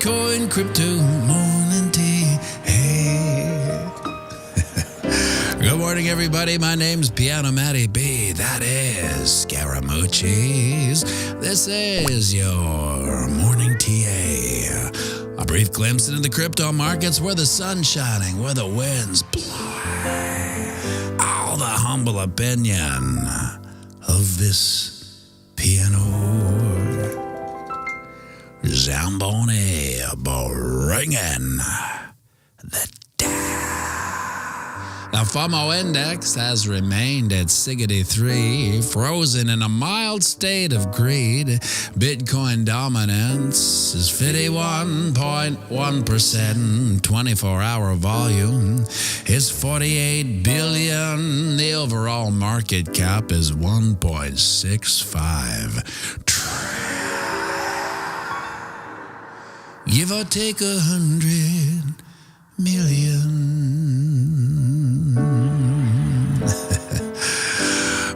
Bitcoin, crypto, morning tea. Hey. Good morning, everybody. My name's pianomattyb. That is Scaramucci's. This is your morning TA. A brief glimpse into the crypto markets where the sun's shining, where the wind's blowing. All the humble opinion of this piano. Zamboni bringing the down. The FOMO index has remained at 63, frozen in a mild state of greed. Bitcoin dominance is 51.1%. 24-hour volume is 48 billion. The overall market cap is 1.65 trillion. Give or take 100 million.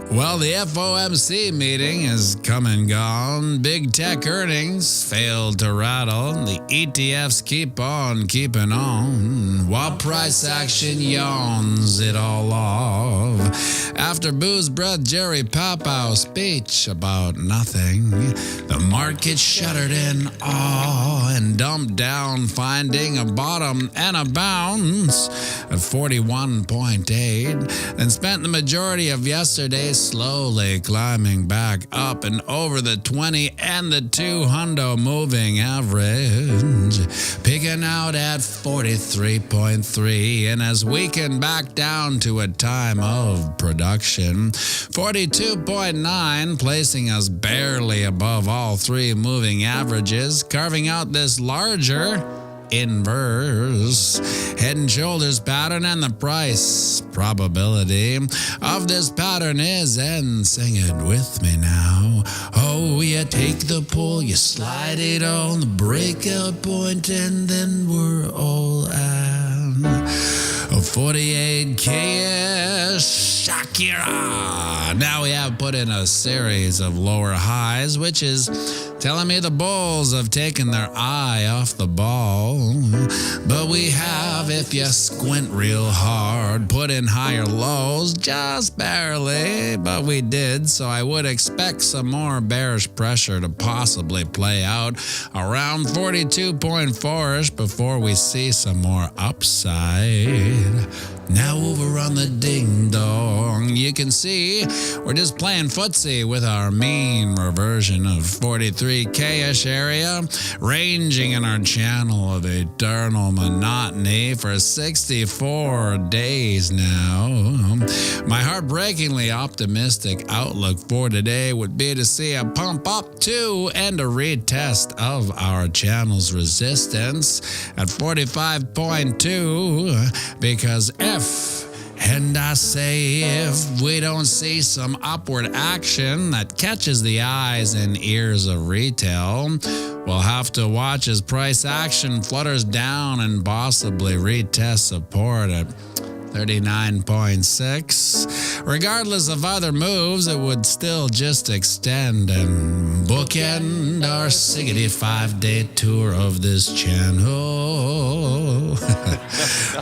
Well, the FOMC meeting has come and gone. Big tech earnings failed to rattle. The ETFs keep on keeping on, while price action yawns it all off. After booze breath Jerry Papow's speech about nothing, the market shuddered in awe and dumped down, finding a bottom and a bounce at 41.8, and spent the majority of yesterday slowly climbing back up and over the 20 and the 200 moving average, peaking out at 43.3, and has weakened back down to a time of production, 42.9, placing us barely above all three moving averages, carving out this larger inverse head and shoulders pattern, and the price probability of this pattern is, and sing it with me now, oh, you take the pull, you slide it on the breakout point, and then we're all at 48K-ish. Shakira. Now we have put in a series of lower highs, which is telling me the bulls have taken their eye off the ball. But we have, if you squint real hard, put in higher lows, just barely, but we did. So I would expect some more bearish pressure to possibly play out around 42.4-ish before we see some more upside. Now over on the ding dong, you can see we're just playing footsie with our mean reversion of 43K-ish area, ranging in our channel of eternal monotony for 64 days now. My heartbreakingly optimistic outlook for today would be to see a pump up to and a retest of our channel's resistance at 45.2, because and I say if we don't see some upward action that catches the eyes and ears of retail, we'll have to watch as price action flutters down and possibly retest support at 39.6. Regardless of other moves, it would still just extend and bookend our 65-day tour of this channel.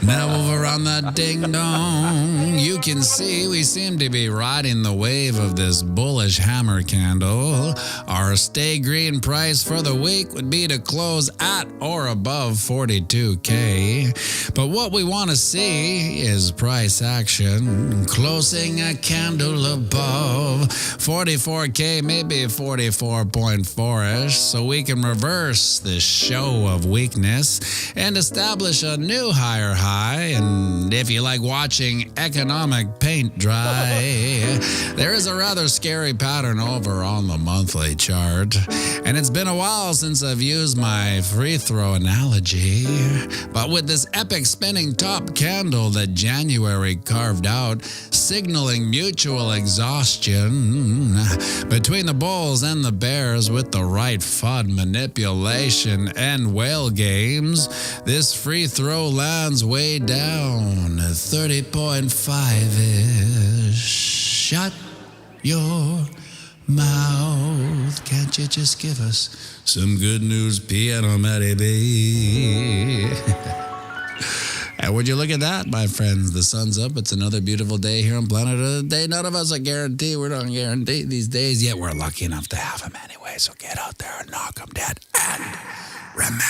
Now over on the ding-dong, you can see we seem to be riding the wave of this bullish hammer candle. Our stay green price for the week would be to close at or above 42K. But what we want to see is price action closing a candle above 44K, maybe 44.4-ish, so we can reverse this show of weakness and establish a new higher high. And if you like watching economic paint dry, there is a rather scary pattern over on the monthly chart, and it's been a while since I've used my free throw analogy, but with this epic spinning top candle that January carved out, signaling mutual exhaustion between the bulls and the bears with the right FUD manipulation and whale games, this free throw lands way down at 30.5-ish. Shut your mouth. Can't you just give us some good news, pianomattyb? And would you look at that, my friends? The sun's up. It's another beautiful day here on planet Earth. Day none of us are guaranteed. We're not guaranteed these days, yet we're lucky enough to have them anyway. So get out there and knock them dead. And remember,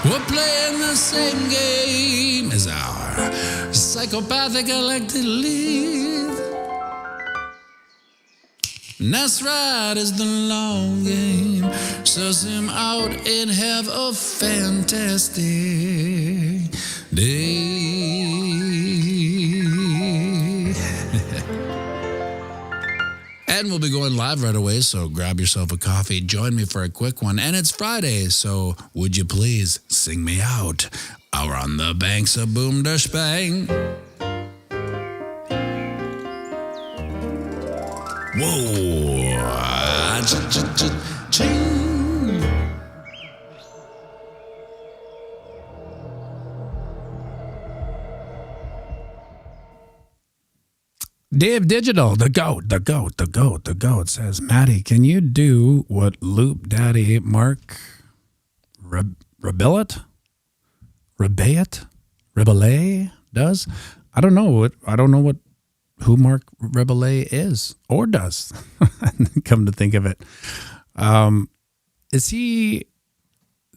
we're playing the same game as our psychopathic elected lead. And that's right, it's the long game. So sim out and have a fantastic day. And we'll be going live right away, so grab yourself a coffee. Join me for a quick one. And it's Friday, so would you please sing me out? Or on the banks of Boom Dash Bang. Whoa. Ching. Dave Digital, the goat says, Matty, can you do what Loop Daddy Mark Rebellet does? I don't know who Mark Rebellet is or does. Come to think of it. Is he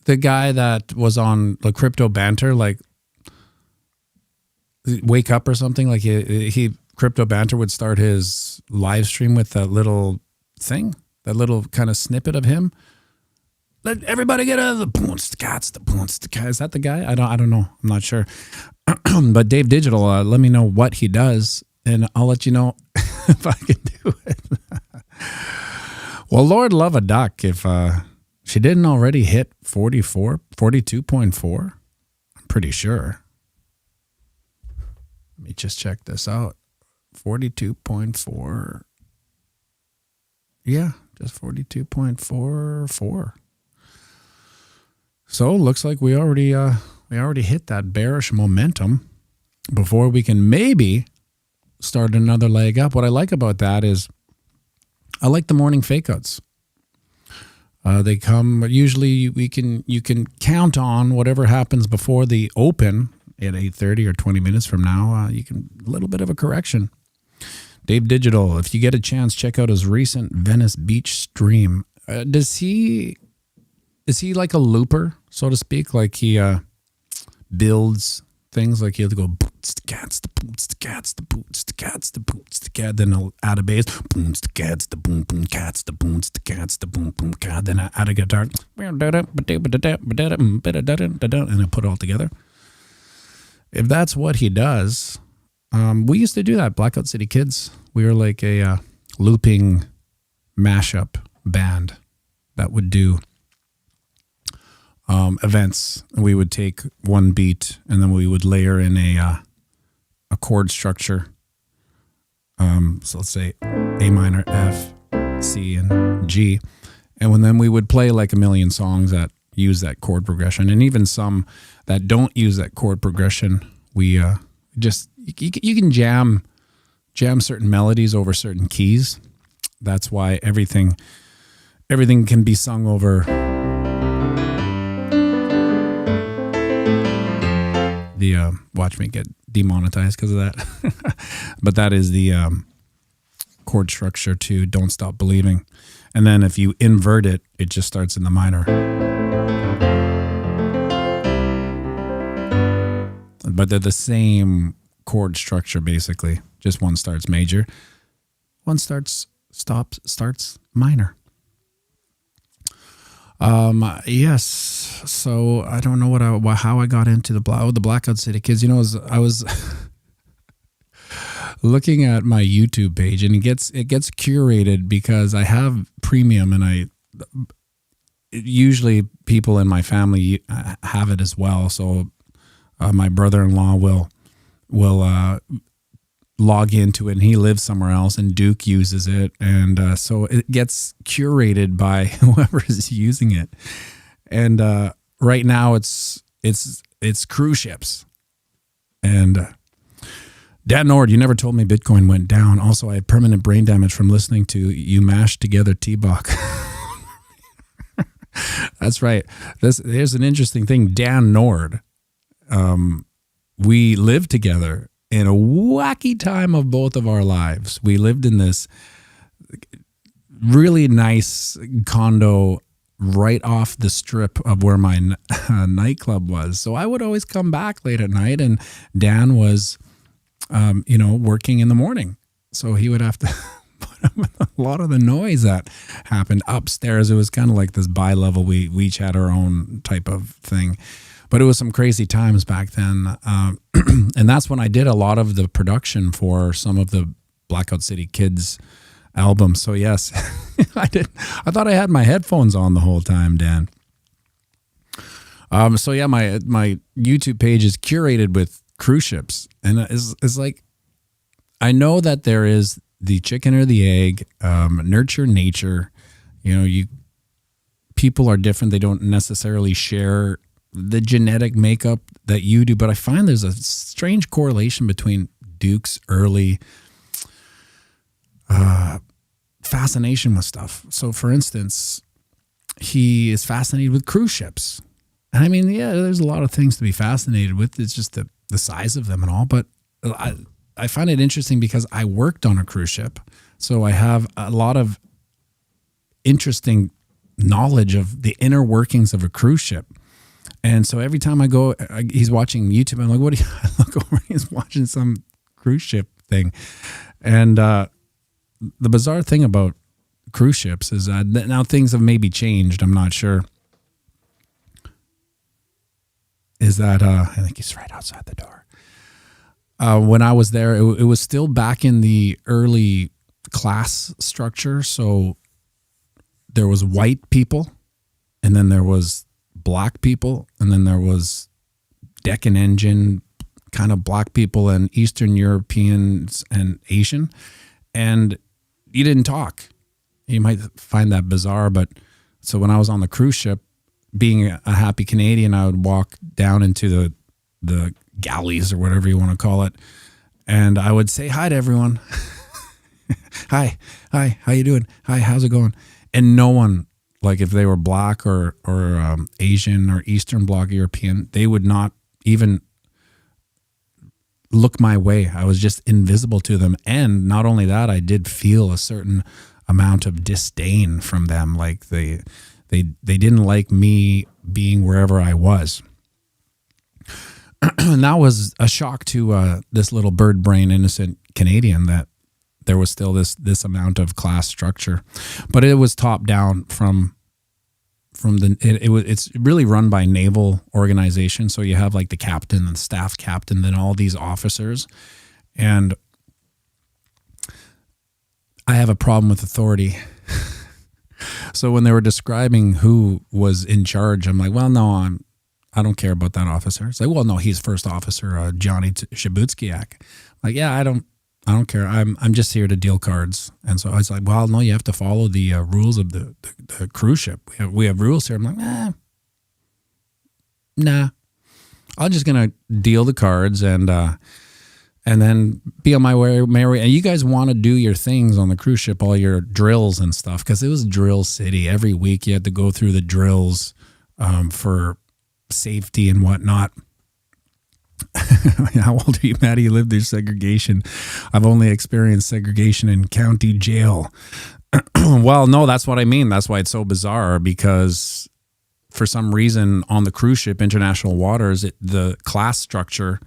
the guy that was on the Crypto Banter, like Wake Up or something? Like he Crypto Banter would start his live stream with that little thing, that little kind of snippet of him. Let everybody get out of the boons, the cats, the boons, the cats. Is that the guy? I don't know. I'm not sure. But Dave Digital, let me know what he does, and I'll let you know if I can do it. Well, Lord love a duck. If she didn't already hit 42.4, I'm pretty sure. Let me just check this out. 42.4. Yeah, just 42.44. So looks like we already hit that bearish momentum before we can maybe start another leg up. What I like about that is I like the morning fake outs. They come usually you can count on whatever happens before the open at 8:30 or 20 minutes from now. You can a little bit of a correction. Dave Digital, if you get a chance, check out his recent Venice Beach stream. Is he like a looper, so to speak? Like he builds things, like he'll go boots the cats, the boots the cats, the boots the cats, the boots the cat. Then he'll add a bass, booms the cats, the boom boom cats, the booms the cats, the boom boom cat. Then I add a guitar, and I put it all together. If that's what he does. We used to do that, Blackout City Kids. We were like a looping mashup band that would do events. We would take one beat and then we would layer in a chord structure. So let's say A minor, F, C, and G. And then we would play like a million songs that use that chord progression. And even some that don't use that chord progression, we just... You can jam certain melodies over certain keys. That's why everything can be sung over the watch me get demonetized because of that. But that is the chord structure to Don't Stop Believing. And then if you invert it, it just starts in the minor. But they're the same chord structure, basically. Just one starts major, one starts minor. Yes. So I don't know how I got into the Blackout City Kids. You know, I was looking at my YouTube page, and it gets curated because I have premium, and usually people in my family have it as well. So my brother-in-law will log into it, and he lives somewhere else, and Duke uses it, and so it gets curated by whoever is using it. And right now it's cruise ships, and Dan Nord, you never told me Bitcoin went down. Also, I had permanent brain damage from listening to you mash together T-Bach. That's right. Here's an interesting thing. Dan Nord, we lived together in a wacky time of both of our lives. We lived in this really nice condo right off the strip of where my nightclub was. So I would always come back late at night, and Dan was, working in the morning. So he would have to put up with a lot of the noise that happened upstairs. It was kind of like this bi-level. We each had our own type of thing. But it was some crazy times back then. And that's when I did a lot of the production for some of the Blackout City Kids albums. So yes, I thought I had my headphones on the whole time, Dan. So yeah, my YouTube page is curated with cruise ships. And it's like, I know that there is the chicken or the egg, nurture nature. People are different. They don't necessarily share the genetic makeup that you do, but I find there's a strange correlation between Duke's early fascination with stuff. So for instance, he is fascinated with cruise ships. And I mean, yeah, there's a lot of things to be fascinated with. It's just the size of them and all, but I find it interesting because I worked on a cruise ship. So I have a lot of interesting knowledge of the inner workings of a cruise ship. And so every time I go, he's watching YouTube. I'm like, what do you, I look over, he's watching some cruise ship thing. And the bizarre thing about cruise ships is that now things have maybe changed. I'm not sure. Is that, I think he's right outside the door. When I was there, it was still back in the early class structure. So there was white people, and then there was black people, and then there was deck and engine kind of black people and Eastern Europeans and Asian. And you didn't talk. You might find that bizarre, but so when I was on the cruise ship, being a happy Canadian, I would walk down into the galleys or whatever you want to call it, and I would say hi to everyone. Hi, how you doing? Hi, how's it going? And no one, like if they were black or Asian or Eastern Bloc European, they would not even look my way. I was just invisible to them. And not only that, I did feel a certain amount of disdain from them. Like they didn't like me being wherever I was. And that was a shock to this little bird brain innocent Canadian, that there was still this amount of class structure. But it was top down from it's really run by naval organization. So you have like the captain and staff captain, then all these officers. And I have a problem with authority. So when they were describing who was in charge, I'm like, well, no, I don't care about that officer. It's like, well, no, he's first officer, Johnny Shabutskiak. Like, yeah, I don't care. I'm just here to deal cards. And so I was like, well, no, you have to follow the rules of the cruise ship. We have rules here. I'm like, nah. I'm just gonna deal the cards and then be on my way. And you guys want to do your things on the cruise ship, all your drills and stuff, because it was drill city. Every week you had to go through the drills for safety and whatnot. How old are you, Matty? You lived through segregation. I've only experienced segregation in county jail. Well, no, that's what I mean. That's why it's so bizarre, because for some reason on the cruise ship, international waters, the class structure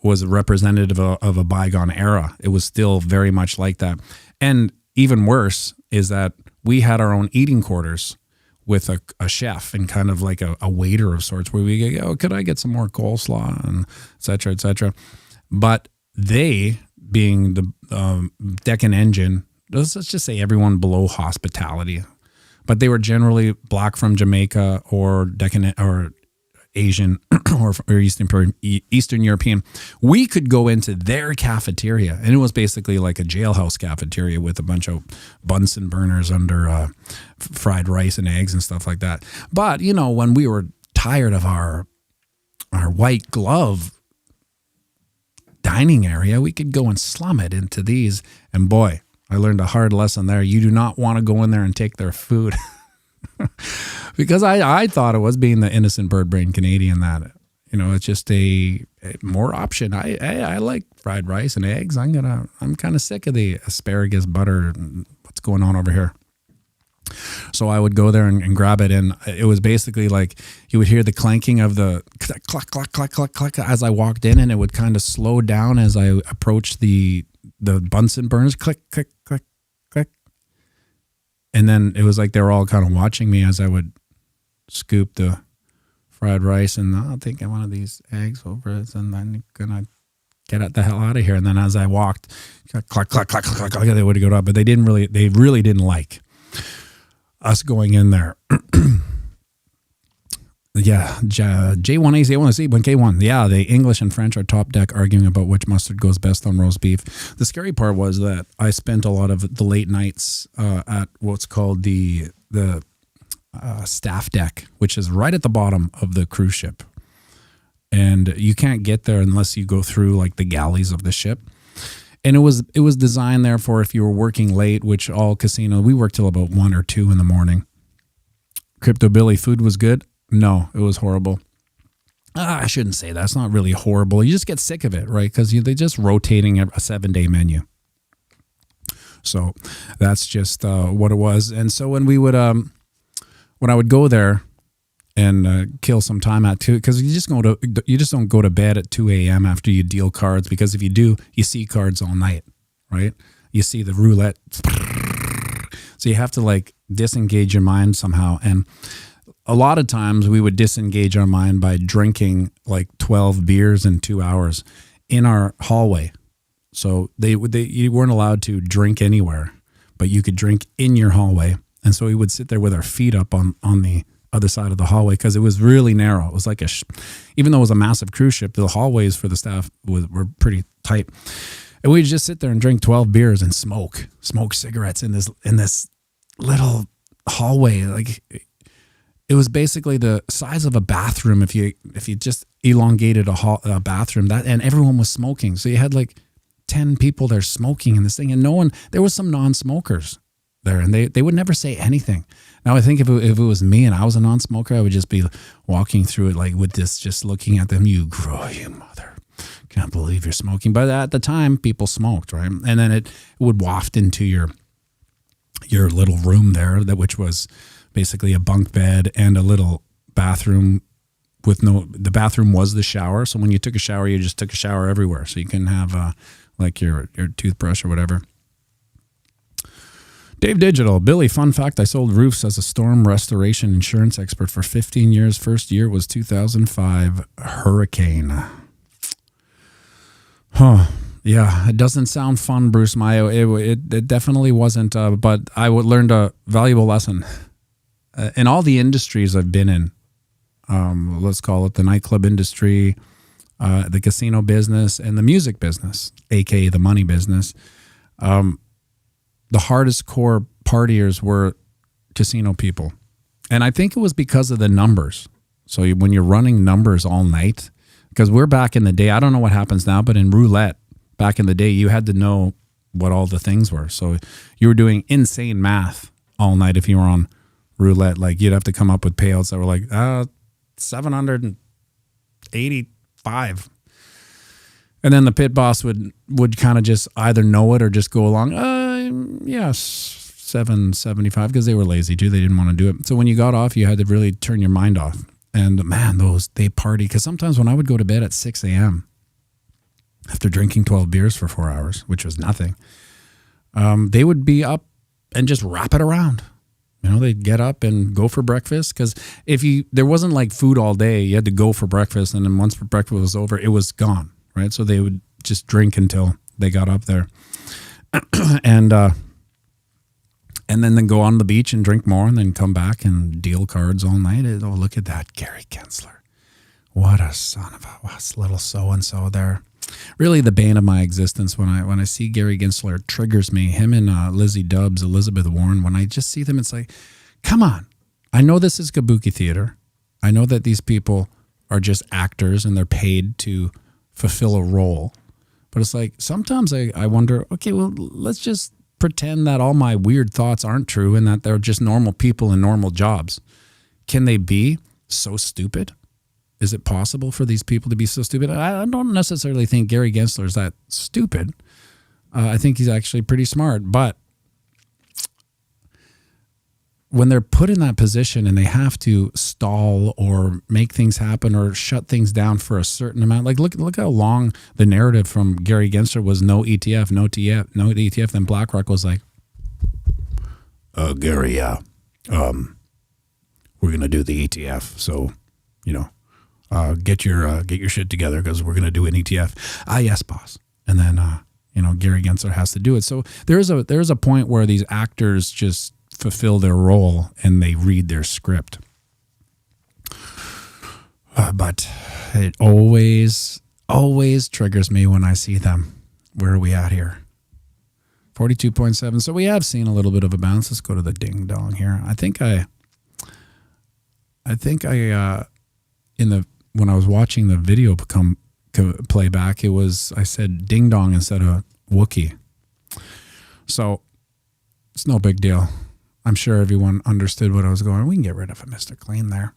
was representative of a bygone era. It was still very much like that. And even worse is that we had our own eating quarters with a chef and kind of like a waiter of sorts, where we go, could I get some more coleslaw, and et cetera, et cetera. But they, being the deck and engine, let's just say everyone below hospitality, but they were generally black from Jamaica or or Asian or Eastern European. We could go into their cafeteria, and it was basically like a jailhouse cafeteria with a bunch of Bunsen burners under fried rice and eggs and stuff like that. But, when we were tired of our white glove dining area. We could go and slum it into these. And boy, I learned a hard lesson there. You do not want to go in there and take their food. Because I thought it was, being the innocent bird brain Canadian, that, it's just a more option. I like fried rice and eggs. I'm kind of sick of the asparagus butter and what's going on over here. So I would go there and grab it, and it was basically like you would hear the clanking of the clack, clack, clack, clack, clack as I walked in, and it would kind of slow down as I approached the Bunsen burners, click, click, click, click. And then it was like they were all kind of watching me as I would scoop the fried rice, and I'll take one of these eggs over it, and I'm gonna get the hell out of here. And then as I walked, clack, clack, clack, clack, clack, clack, they would go up, but they really didn't like us going in there. Yeah, J1AC, A1C, 1K1. Yeah, the English and French are top deck arguing about which mustard goes best on roast beef. The scary part was that I spent a lot of the late nights at what's called the staff deck, which is right at the bottom of the cruise ship. And you can't get there unless you go through like the galleys of the ship. And it was designed there for if you were working late, which all casino, we worked till about 1 or 2 in the morning. Crypto Billy, food was good? No, it was horrible. I shouldn't say that. It's not really horrible. You just get sick of it, right? Because they're just rotating a 7-day menu. So that's just what it was. And so when we would, when I would go there and kill some time at 2, because you just don't go to bed at 2 a.m. after you deal cards, because if you do, you see cards all night, right? You see the roulette. So you have to like disengage your mind somehow. And a lot of times we would disengage our mind by drinking like 12 beers in 2 hours in our hallway. So you weren't allowed to drink anywhere, but you could drink in your hallway. And so we would sit there with our feet up on the other side of the hallway, because it was really narrow. It was like even though it was a massive cruise ship, the hallways for the staff were pretty tight. And we'd just sit there and drink 12 beers and smoke cigarettes in this little hallway. Like, it was basically the size of a bathroom if you just elongated a bathroom, and everyone was smoking. So you had like 10 people there smoking in this thing, and there was some non-smokers there, and they would never say anything. Now I think if it was me and I was a non-smoker, I would just be walking through it like with this, just looking at them. You mother, can't believe you're smoking. But at the time, people smoked, right? And then it would waft into your little room there, which was basically a bunk bed and a little bathroom the bathroom was the shower. So when you took a shower, you just took a shower everywhere. So you can have like your toothbrush or whatever. Dave Digital, Billy, fun fact, I sold roofs as a storm restoration insurance expert for 15 years. First year was 2005 hurricane. Huh. Yeah, it doesn't sound fun, Bruce Mayo. It definitely wasn't, but I learned a valuable lesson. In all the industries I've been in, let's call it the nightclub industry, the casino business, and the music business, aka the money business, the hardest core partiers were casino people. And I think it was because of the numbers. So when you're running numbers all night, because we're back in the day, I don't know what happens now, but in roulette, back in the day, you had to know what all the things were. So you were doing insane math all night if you were on roulette. Like, you'd have to come up with payouts that were like 785. And then the pit boss would kind of just either know it or just go along, yes, 775, because they were lazy too. They didn't want to do it. So when you got off, you had to really turn your mind off. And man, they party. Because sometimes when I would go to bed at 6 a.m. after drinking 12 beers for 4 hours, which was nothing, they would be up and just wrap it around. They'd get up and go for breakfast, because there wasn't like food all day. You had to go for breakfast, and then once breakfast was over, it was gone, right? So they would just drink until they got up there, and then go on the beach and drink more, and then come back and deal cards all night. Oh, look at that, Gary Gensler! What a son of a little so and so there. Really, the bane of my existence when I see Gary Gensler, it triggers me. Him and Lizzie Dubs, Elizabeth Warren. When I just see them, it's like, come on! I know this is kabuki theater. I know that these people are just actors and they're paid to fulfill a role. But it's like sometimes I wonder, okay, well, let's just pretend that all my weird thoughts aren't true and that they're just normal people in normal jobs. Can they be so stupid? Is it possible for these people to be so stupid? I don't necessarily think Gary Gensler is that stupid. I think he's actually pretty smart. But when they're put in that position and they have to stall or make things happen or shut things down for a certain amount, like look how long the narrative from Gary Gensler was no ETF, no ETF. Then BlackRock was like, Gary, we're gonna do the ETF, so get your shit together because we're gonna do an ETF. Yes, boss. And then Gary Gensler has to do it. So there's a point where these actors just fulfill their role and they read their script. But it always triggers me when I see them. Where are we at here? 42.7. So we have seen a little bit of a bounce. Let's go to the ding dong here. I think when I was watching the video play back, I said ding dong instead of Wookie. So it's no big deal. I'm sure everyone understood what I was going. We can get rid of a Mr. Clean there.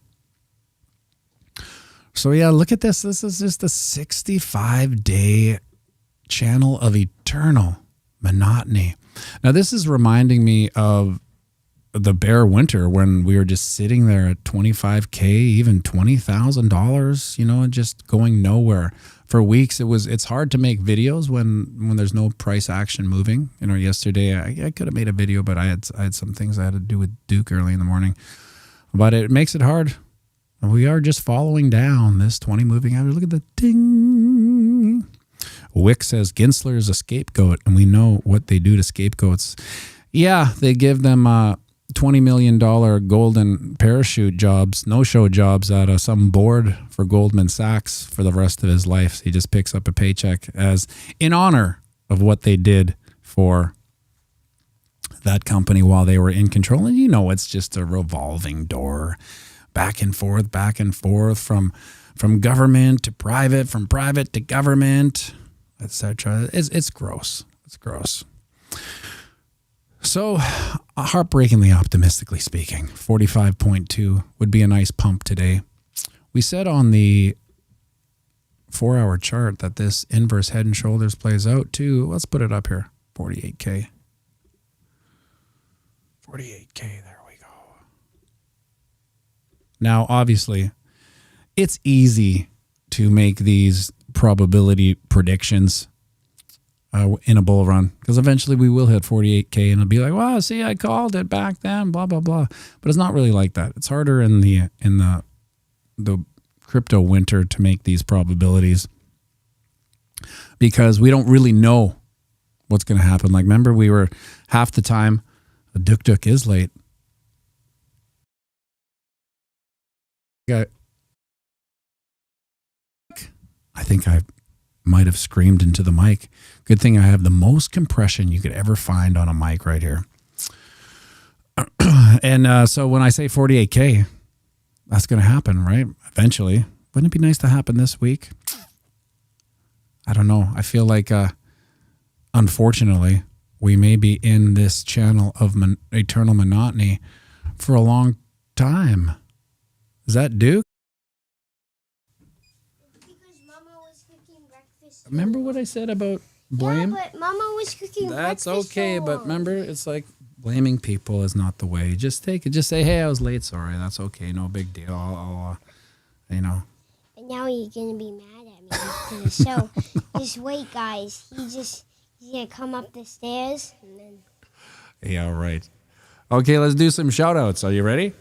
So yeah, look at this. This is just a 65-day channel of eternal monotony. Now this is reminding me of the bear winter when we were just sitting there at $25K, even $20,000, and just going nowhere for weeks. It's hard to make videos when there's no price action moving. Yesterday I could have made a video, but I had some things I had to do with Duke early in the morning. But it makes it hard. We are just following down this 20 moving average. Look at the ding. Wick says Gensler is a scapegoat, and we know what they do to scapegoats. Yeah, they give them $20 million golden parachute jobs, no-show jobs at some board for Goldman Sachs for the rest of his life. So he just picks up a paycheck as in honor of what they did for that company while they were in control. And it's just a revolving door, back and forth from government to private, from private to government, etc. It's gross. It's gross. So, heartbreakingly optimistically speaking, 45.2 would be a nice pump today. We said on the 4-hour chart that this inverse head and shoulders plays out to, let's put it up here, 48K. 48K, there we go. Now, obviously, it's easy to make these probability predictions in a bull run, because eventually we will hit 48K and it'll be like, wow, see, I called it back then, blah, blah, blah. But it's not really like that. It's harder in the crypto winter to make these probabilities because we don't really know what's going to happen. Like, remember, we were half the time, Duk is late. I think I might have screamed into the mic. Good thing I have the most compression you could ever find on a mic right here. And so when I say 48K, that's going to happen, right? Eventually. Wouldn't it be nice to happen this week? I don't know. I feel like, unfortunately, we may be in this channel of eternal monotony for a long time. Is that Duke? Remember what I said about blame? Yeah, but Mama was cooking That's breakfast okay, for but remember, it's like blaming people is not the way. Just take it. Just say, hey, I was late. Sorry. That's okay. No big deal. I'll And now you're going to be mad at me after the show. Just wait, guys. He's going to come up the stairs. And then... Yeah, all right. Okay, let's do some shout-outs. Are you ready?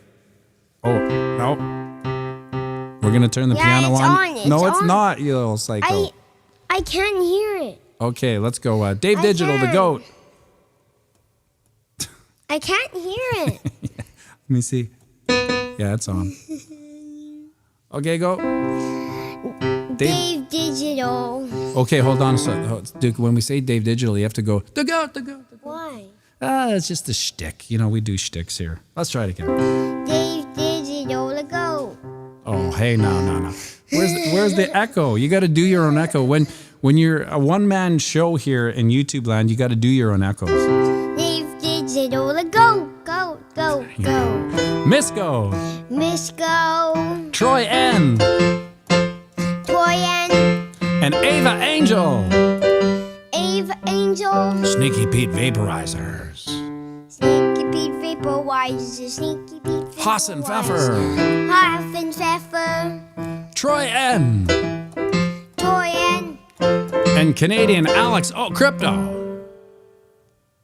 Oh, no. We're going to turn the piano on. It's not, you little psycho. I can't hear it. Okay, let's go. Dave Digital, the GOAT. I can't hear it. Let me see. Yeah, it's on. Okay, go. Dave Digital. Okay, hold on. So, Duke, when we say Dave Digital, you have to go, the GOAT, the GOAT. Why? It's just a shtick. We do shticks here. Let's try it again. Dave Digital, the GOAT. Oh, hey, no. Where's the echo? You got to do your own echo. When when you're a one-man show here in YouTube land, you got to do your own echoes. Dave Digital, go, go, go, go. Misco. Misco. Troy N. Troy N. And Ava Angel. Ava Angel. Sneaky Pete Vaporizers. Sneaky Pete Vaporizers. Sneaky Pete Vaporizers. Haas and Pfeffer. Haas and Pfeffer. Troy N. Troy N. And Canadian Alex. Oh, Crypto.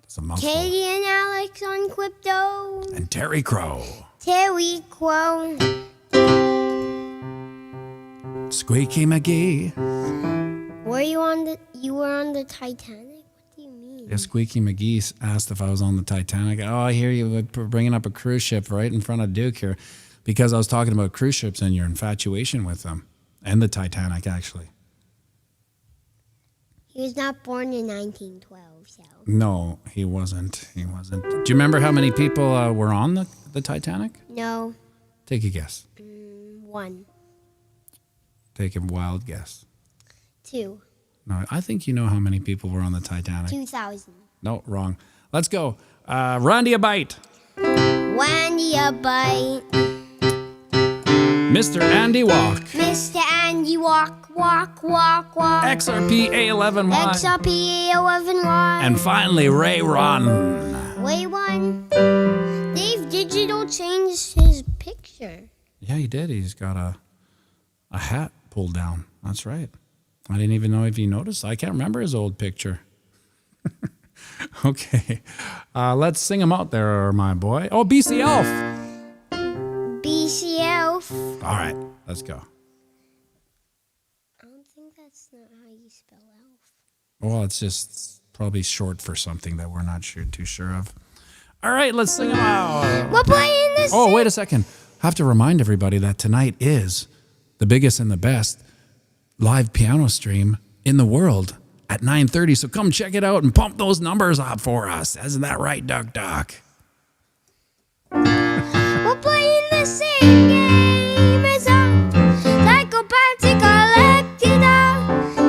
That's a mouthful. Canadian Alex on Crypto. And Terry Crow. Terry Crow. Squeaky McGee. You were on the Titanic? What do you mean? Yeah, Squeaky McGee asked if I was on the Titanic. Oh, I hear you bringing up a cruise ship right in front of Duke here, because I was talking about cruise ships and your infatuation with them, and the Titanic, actually. He was not born in 1912, so. No, he wasn't. Do you remember how many people were on the Titanic? No. Take a guess. 1. Take a wild guess. 2. No, I think you know how many people were on the Titanic. 2,000. No, wrong. Let's go. Randy a Bite. Randy a Bite. Mr. Andy Walk. Mr. Andy Walk, walk, walk, walk. XRP A11Y. XRP A11Y. And finally, Ray Run. Ray Run. Dave Digital changed his picture. Yeah, he did. He's got a hat pulled down. That's right. I didn't even know if you noticed. I can't remember his old picture. Okay. Let's sing him out there, my boy. Oh, BC Elf. BC Elf. All right. Let's go. I don't think that's not how you spell elf. Well, it's just probably short for something that we're not too sure of. All right. Let's sing him out. We're playing this. Oh, wait a second. I have to remind everybody that tonight is the biggest and the best live piano stream in the world at 9:30. So come check it out and pump those numbers up for us. Isn't that right, Duck Duck? We're playing the same game as a psychopathic collector.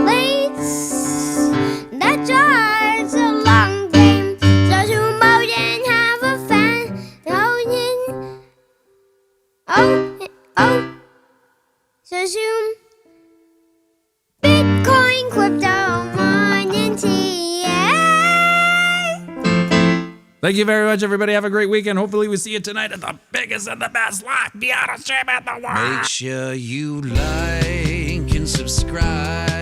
Lates that drives a long game. So zoom out and have a fan. Oh. So zoom. Bitcoin, crypto, money, yeah. Thank you very much, everybody. Have a great weekend. Hopefully we see you tonight at the biggest and the best live piano stream in the world. Make sure you like and subscribe.